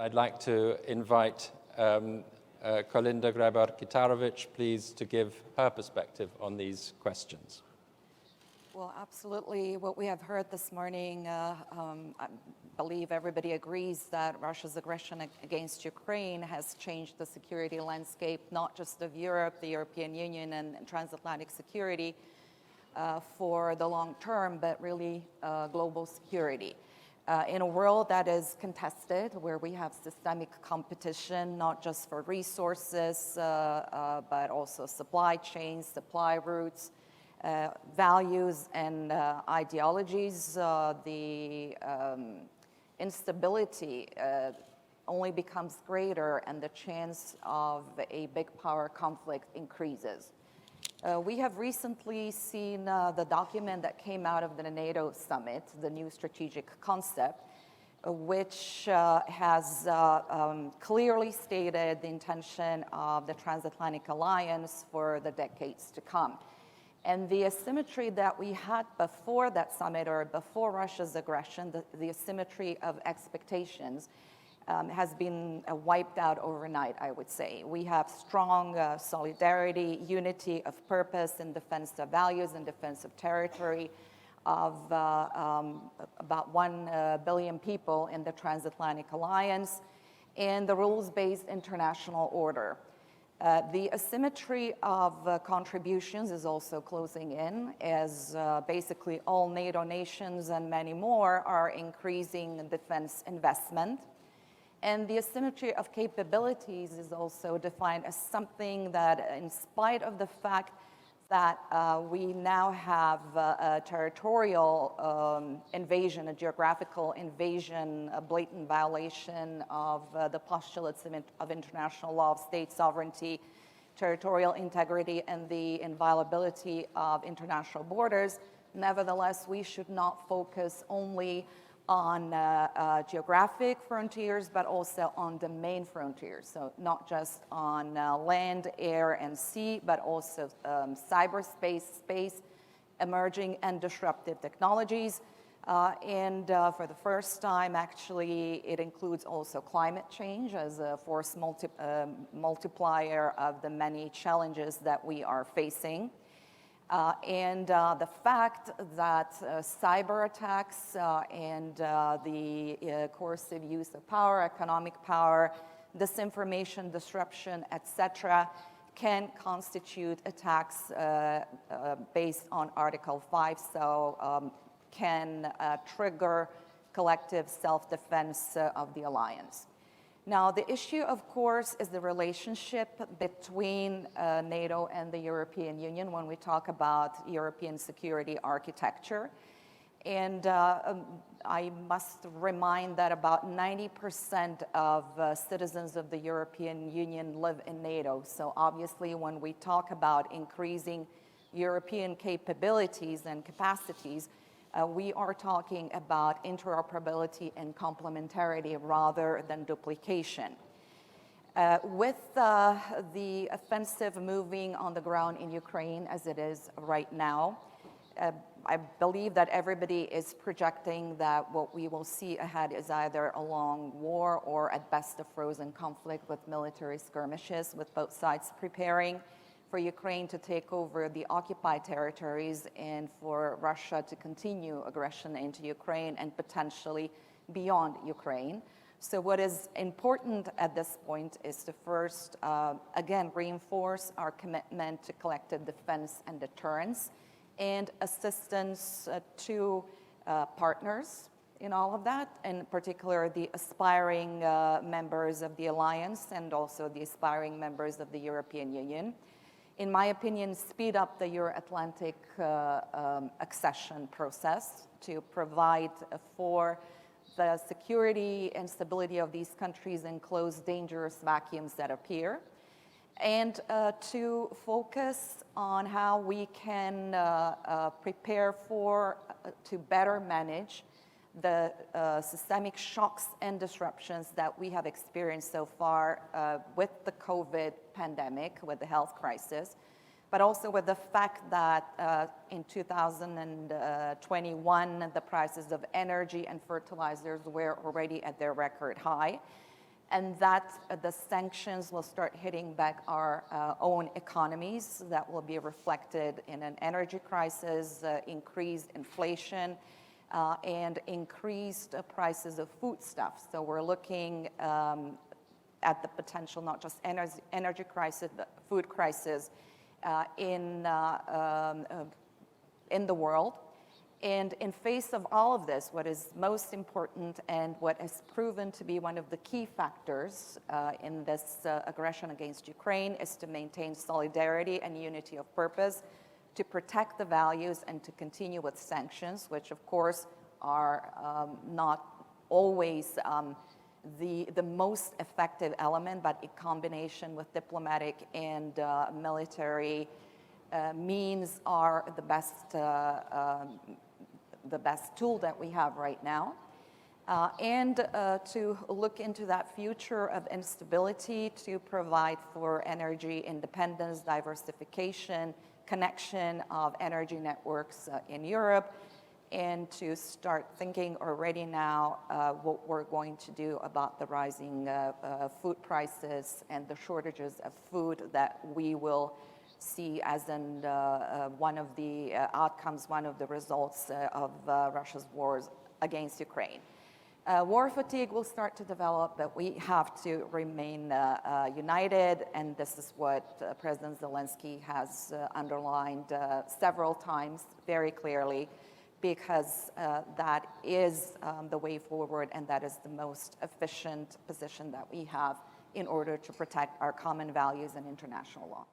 I'd like to invite Kolinda Grabar-Kitarovic, please, to give her perspective on these questions. Well, absolutely. What we have heard this morning, I believe everybody agrees that Russia's aggression against Ukraine has changed the security landscape, not just of Europe, the European Union, and transatlantic security for the long term, but really global security. In a world that is contested, where we have systemic competition, not just for resources, but also supply chains, supply routes, values and ideologies, the instability only becomes greater and the chance of a big power conflict increases. We have recently seen the document that came out of the NATO summit, the new strategic concept, which has clearly stated the intention of the transatlantic alliance for the decades to come. And the asymmetry that we had before that summit, or before Russia's aggression, the asymmetry of expectations, has been wiped out overnight, I would say. We have strong solidarity, unity of purpose in defense of values and defense of territory of about 1 billion people in the transatlantic alliance, and the rules-based international order. The asymmetry of contributions is also closing in, as basically all NATO nations and many more are increasing defense investment. And the asymmetry of capabilities is also defined as something that, in spite of the fact that we now have a territorial invasion, a geographical invasion, a blatant violation of the postulates of international law, of state sovereignty, territorial integrity, and the inviolability of international borders. Nevertheless, we should not focus only on geographic frontiers, but also on domain frontiers. So not just on land, air, and sea, but also cyberspace, space, emerging and disruptive technologies. And for the first time, actually, it includes also climate change as a force multiplier of the many challenges that we are facing. And the fact that cyber attacks and the coercive use of power, economic power, disinformation, disruption, etc., can constitute attacks based on Article 5, so can trigger collective self-defense of the alliance. Now, the issue, of course, is the relationship between NATO and the European Union when we talk about European security architecture. And I must remind that about 90% of citizens of the European Union live in NATO. So obviously, when we talk about increasing European capabilities and capacities, we are talking about interoperability and complementarity rather than duplication. With the offensive moving on the ground in Ukraine as it is right now, I believe that everybody is projecting that what we will see ahead is either a long war or at best a frozen conflict with military skirmishes, with both sides preparing for Ukraine to take over the occupied territories and for Russia to continue aggression into Ukraine and potentially beyond Ukraine. So what is important at this point is to first, again, reinforce our commitment to collective defense and deterrence and assistance to partners in all of that, in particular the aspiring members of the alliance and also the aspiring members of the European Union. In my opinion, speed up the Euro-Atlantic accession process to provide for the security and stability of these countries and close dangerous vacuums that appear, and to focus on how we can prepare for, to better manage the systemic shocks and disruptions that we have experienced so far with the COVID pandemic, with the health crisis, but also with the fact that in 2021, the prices of energy and fertilizers were already at their record high. and that the sanctions will start hitting back our own economies. That will be reflected in an energy crisis, increased inflation, and increased prices of foodstuffs. So we're looking at the potential, not just energy crisis, but food crisis in the world. And in face of all of this, what is most important and what has proven to be one of the key factors in this aggression against Ukraine is to maintain solidarity and unity of purpose, to protect the values and to continue with sanctions, which of course are not always the most effective element, but in combination with diplomatic and military means are the best tool that we have right now. And to look into that future of instability, to provide for energy independence, diversification, connection of energy networks in Europe, and to start thinking already now what we're going to do about the rising food prices and the shortages of food that we will see as one of the outcomes, one of the results of Russia's wars against Ukraine. War fatigue will start to develop, but we have to remain united, and this is what President Zelensky has underlined several times very clearly, because that is the way forward, and that is the most efficient position that we have in order to protect our common values and international law.